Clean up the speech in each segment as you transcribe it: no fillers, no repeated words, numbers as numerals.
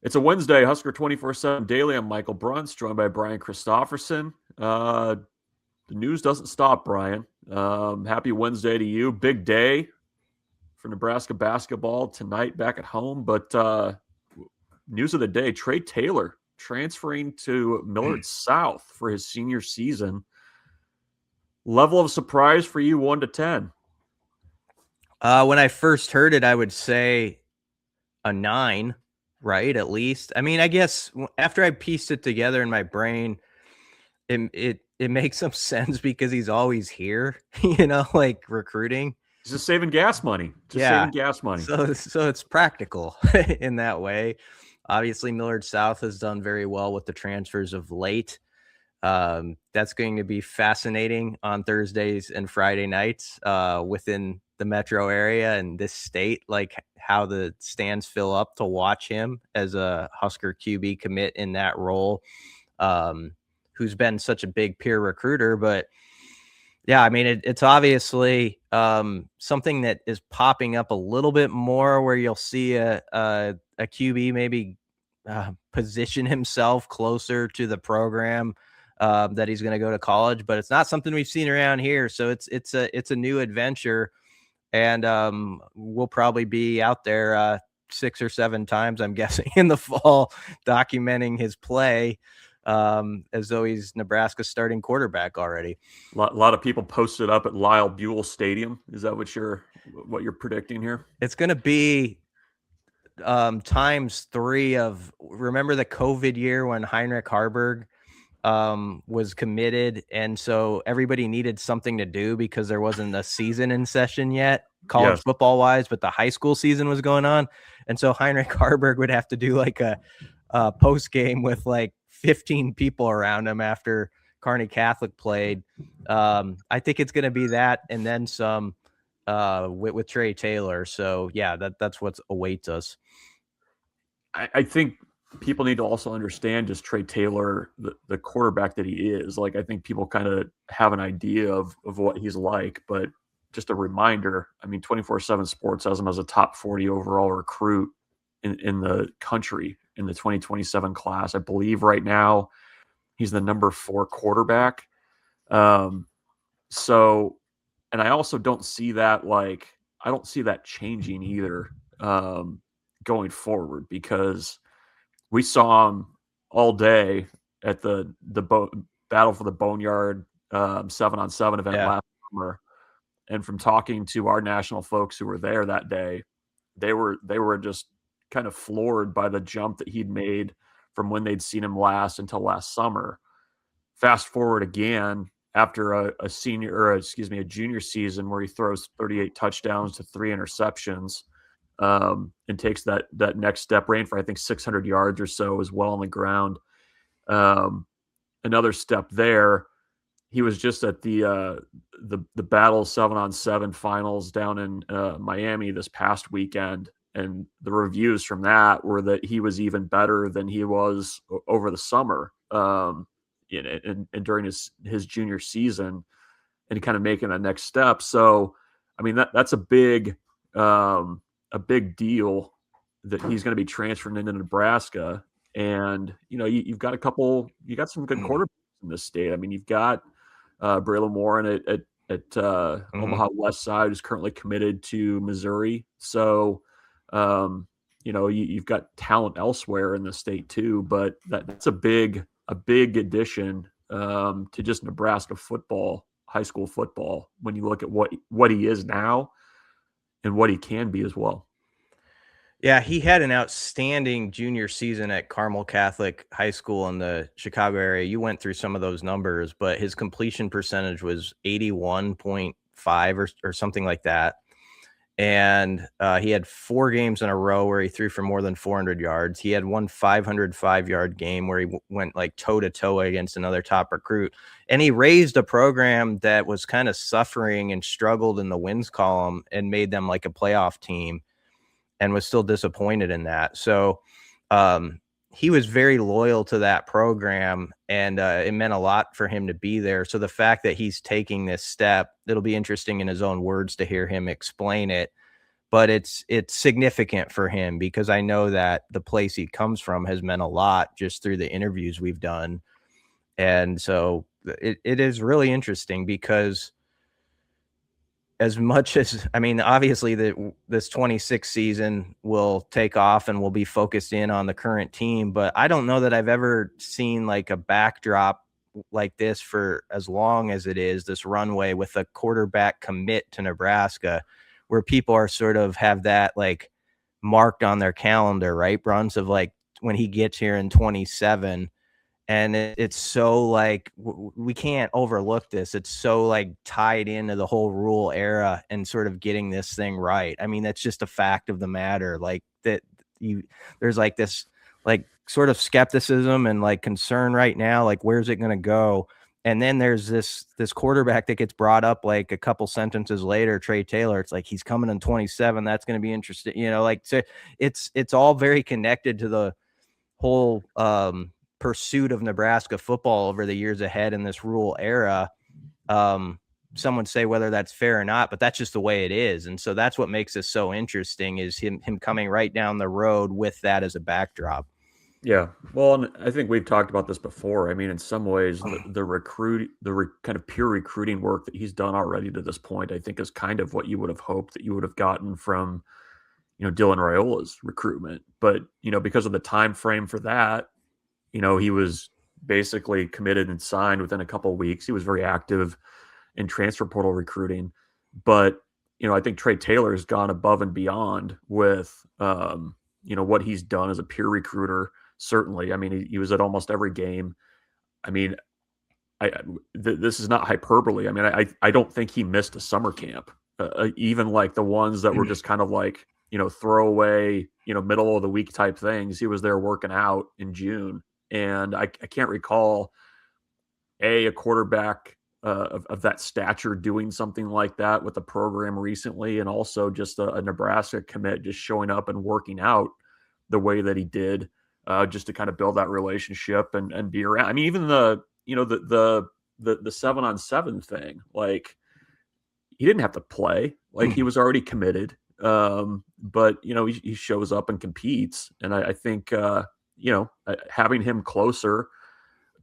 It's a Wednesday, Husker247 Daily. I'm Michael Bruntz, joined by Brian Christopherson. The news doesn't stop, Brian. Happy Wednesday to you. Big day for Nebraska basketball tonight back at home. But news of the day, Trae Taylor transferring to Millard South for his senior season. Level of surprise for you, 1 to 10? When I first heard it, I would say a 9, right? At least. I mean, I guess after I pieced it together in my brain, it makes some sense because he's always here, like recruiting. He's just saving gas money. Yeah. Saving gas money. So it's practical in that way. Obviously, Millard South has done very well with the transfers of late. That's going to be fascinating on Thursdays and Friday nights within the metro area and this state, like how the stands fill up to watch him as a Husker QB commit in that role, who's been such a big peer recruiter. But yeah, I mean, it's obviously something that is popping up a little bit more where you'll see a QB maybe position himself closer to the program that he's going to go to college, but it's not something we've seen around here. So it's a new adventure, and we'll probably be out there 6 or 7 times, I'm guessing, in the fall, documenting his play as though he's Nebraska's starting quarterback already. A lot of people posted up at Lyle Buell Stadium. Is that what you're predicting here? It's going to be times 3 of, remember the COVID year when Heinrich Harburg was committed, and so everybody needed something to do because there wasn't a season in session yet, college football wise, but the high school season was going on, and so Heinrich Harburg would have to do like a post game with like 15 people around him after Kearney Catholic played. I think it's going to be that, and then some with Trae Taylor. So yeah, that's what awaits us. I think people need to also understand just Trey Taylor, the quarterback that he is. Like, I think people kind of have an idea of what he's like, but just a reminder, I mean, 247 Sports has him as a top 40 overall recruit in the country in the 2027 class. I believe right now he's the number 4 quarterback. So, and I also don't see that, I don't see that changing either going forward, because we saw him all day at the Battle for the Boneyard 7-on-7 event last summer. And from talking to our national folks who were there that day, they were just kind of floored by the jump that he'd made from when they'd seen him last until last summer. Fast forward again after a junior season where he throws 38 touchdowns to 3 interceptions. And takes that next step, ran for I think 600 yards or so as well on the ground. Another step there. He was just at the Battle 7-on-7 finals down in Miami this past weekend, and the reviews from that were that he was even better than he was over the summer and during his junior season, and kind of making that next step. So, I mean, that's a big deal that he's going to be transferring into Nebraska. And, you've got some good quarterbacks in this state. I mean, you've got Braylon Warren at Omaha West Side, who's currently committed to Missouri. So, you've got talent elsewhere in the state too, but that's a big addition to just Nebraska football, high school football, when you look at what he is now and what he can be as well. Yeah, he had an outstanding junior season at Carmel Catholic High School in the Chicago area. You went through some of those numbers, but his completion percentage was 81.5 or something like that. And he had 4 games in a row where he threw for more than 400 yards. He had one 505-yard game where he went like toe-to-toe against another top recruit. And he raised a program that was kind of suffering and struggled in the wins column and made them like a playoff team, and was still disappointed in that. So he was very loyal to that program, and it meant a lot for him to be there. So the fact that he's taking this step, it'll be interesting in his own words to hear him explain it. but it's significant for him because I know that the place he comes from has meant a lot just through the interviews we've done. And so it is really interesting because as much as, I mean, obviously this 26 season will take off and will be focused in on the current team, but I don't know that I've ever seen like a backdrop like this for as long as it is, this runway with a quarterback commit to Nebraska, where people are sort of have that like marked on their calendar, right? Bruntz, of like when he gets here in 27. And it's so like we can't overlook this. It's so like tied into the whole rule era and sort of getting this thing right. I mean, that's just a fact of the matter. Like that there's like this like sort of skepticism and like concern right now, like where's it going to go? And then there's this quarterback that gets brought up like a couple sentences later, Trey Taylor. It's like he's coming in 27. That's going to be interesting. You know, like so it's all very connected to the whole pursuit of Nebraska football over the years ahead in this rule era. Some would say whether that's fair or not, but that's just the way it is. And so that's what makes this so interesting is him coming right down the road with that as a backdrop. Yeah. Well, and I think we've talked about this before. I mean, in some ways, the kind of pure recruiting work that he's done already to this point, I think is kind of what you would have hoped that you would have gotten from, Dylan Raiola's recruitment. But, because of the time frame for that, he was basically committed and signed within a couple of weeks. He was very active in transfer portal recruiting. But, I think Trey Taylor has gone above and beyond with, what he's done as a peer recruiter. Certainly. I mean, he was at almost every game. I mean, this is not hyperbole. I mean, I don't think he missed a summer camp, even like the ones that were just kind of like, throwaway, middle of the week type things. He was there working out in June. And I can't recall a quarterback of that stature doing something like that with the program recently, and also just a Nebraska commit just showing up and working out the way that he did, just to kind of build that relationship and be around. I mean, even the 7-on-7 thing, like he didn't have to play, like he was already committed. But he shows up and competes, and I think having him closer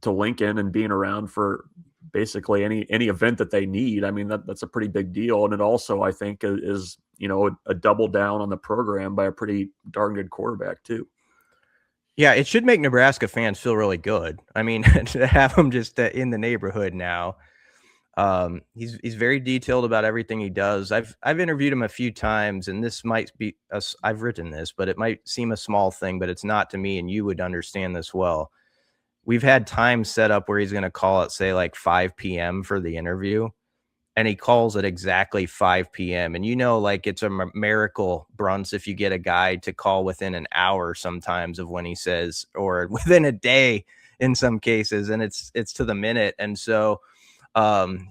to Lincoln and being around for basically any event that they need, I mean, that's a pretty big deal. And it also, I think, is a double down on the program by a pretty darn good quarterback too. Yeah, it should make Nebraska fans feel really good. I mean, to have him just in the neighborhood now. He's very detailed about everything he does. I've interviewed him a few times, and this might be I've written this, but it might seem a small thing, but it's not to me, and you would understand this well. We've had time set up where he's going to call it, say, like 5 p.m. for the interview, and he calls it exactly 5 p.m. And like it's a miracle, Bruntz, if you get a guy to call within an hour sometimes of when he says, or within a day in some cases, and it's to the minute. And so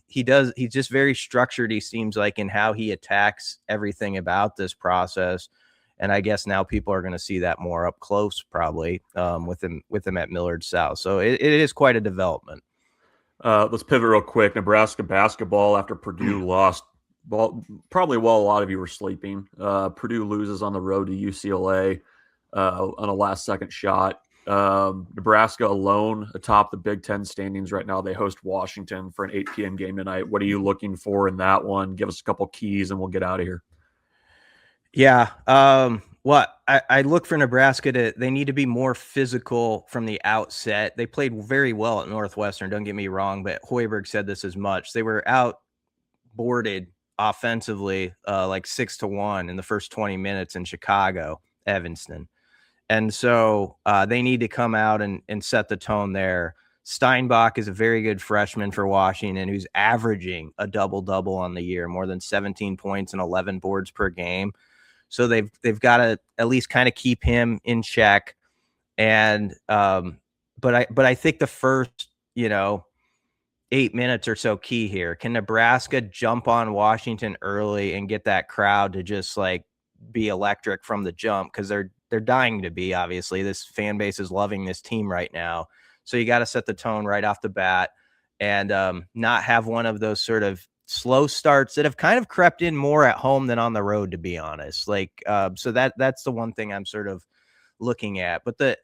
he's just very structured, he seems like, in how he attacks everything about this process. And I guess now people are going to see that more up close, probably, with him at Millard South. So it is quite a development. Let's pivot real quick. Nebraska basketball, after Purdue lost, probably while a lot of you were sleeping, Purdue loses on the road to UCLA on a last-second shot. Nebraska alone atop the Big Ten standings right now. They host Washington for an 8 p.m. game tonight. What are you looking for in that one? Give us a couple keys and we'll get out of here. Yeah. I look for Nebraska they need to be more physical from the outset. They played very well at Northwestern, don't get me wrong, but Hoiberg said this as much. They were outboarded offensively, like 6-1 in the first 20 minutes in Chicago, Evanston. And so they need to come out and set the tone there. Steinbach is a very good freshman for Washington who's averaging a double-double on the year, more than 17 points and 11 boards per game. So they've got to at least kind of keep him in check. And but I think the first 8 minutes or so key here. Can Nebraska jump on Washington early and get that crowd to just like be electric from the jump? Because they're dying to be. Obviously, this fan base is loving this team right now. So you got to set the tone right off the bat and not have one of those sort of slow starts that have kind of crept in more at home than on the road, to be honest. So that's the one thing I'm sort of looking at. But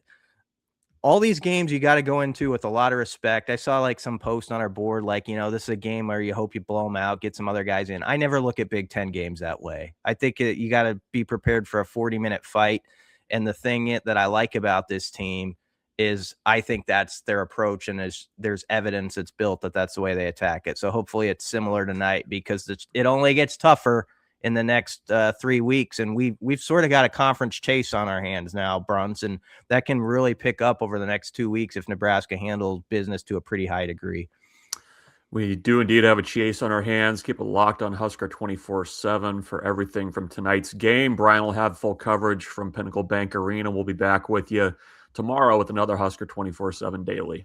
all these games you got to go into with a lot of respect. I saw like some post on our board, like, this is a game where you hope you blow them out, get some other guys in. I never look at Big Ten games that way. I think you got to be prepared for a 40-minute fight. And the thing that I like about this team is I think that's their approach, and there's evidence that's built that that's the way they attack it. So hopefully it's similar tonight, because it only gets tougher in the next 3 weeks. And we've sort of got a conference chase on our hands now, Bruntz, and that can really pick up over the next 2 weeks if Nebraska handles business to a pretty high degree. We do indeed have a chase on our hands. Keep it locked on Husker 24/7 for everything from tonight's game. Brian will have full coverage from Pinnacle Bank Arena. We'll be back with you tomorrow with another Husker 24/7 Daily.